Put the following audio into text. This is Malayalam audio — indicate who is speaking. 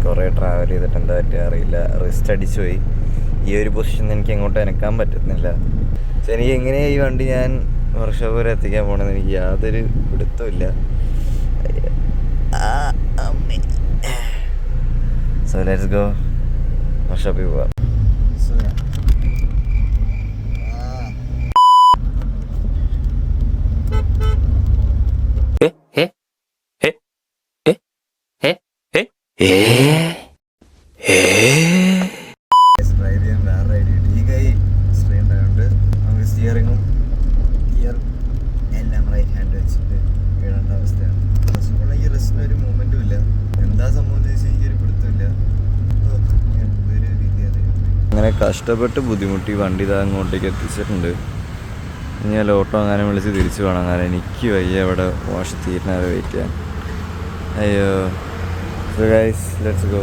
Speaker 1: കുറേ ട്രാവൽ ചെയ്തിട്ട് എന്താ പറ്റുക അറിയില്ല, റിസ്റ്റ് അടിച്ചു പോയി. ഈ ഒരു പൊസിഷൻ എനിക്ക് എങ്ങോട്ടും അനക്കാൻ പറ്റുന്നില്ല. പക്ഷെ എനിക്ക് എങ്ങനെയാണ് ഈ വണ്ടി ഞാൻ വർക്ക്ഷോപ്പ് വരെ എത്തിക്കാൻ പോകണമെന്ന് എനിക്ക് യാതൊരു പിടുത്തമില്ല. സോ ലെറ്റ്സ് ഗോ, വർക്ക്ഷോപ്പിൽ പോവാം. ഡ്രൈവ് ചെയ്യാൻ വേറെ ഐഡിയ. ഈ കൈ സ്ട്രെയിൻ ആയതുകൊണ്ട് നമുക്ക് സ്റ്റിയറിങ്ങും ഗിയർ എല്ലാം റൈറ്റ് ഹാൻഡ് വെച്ചിട്ട് വീഴേണ്ട അവസ്ഥയാണ്. ഈ റെസ്റ്റിന് ഒരു മൂവ്മെൻറ്റും ഇല്ല. എന്താ സംബന്ധിച്ച് എനിക്കൊരു പിടുത്തമില്ല. എന്തൊരു വിധി അത്. അങ്ങനെ കഷ്ടപ്പെട്ട് ബുദ്ധിമുട്ടി വണ്ടി ഇതാ അങ്ങോട്ടേക്ക് എത്തിച്ചിട്ടുണ്ട്. ഇനി ഓട്ടോ അങ്ങനെ വിളിച്ച് തിരിച്ചു വേണം. കാരണം എനിക്ക് വയ്യ ഇവിടെ വാഷ് തീരുന്നവരെ വെയിറ്റ് ചെയ്യാൻ. അയ്യോ. So guys, let's go.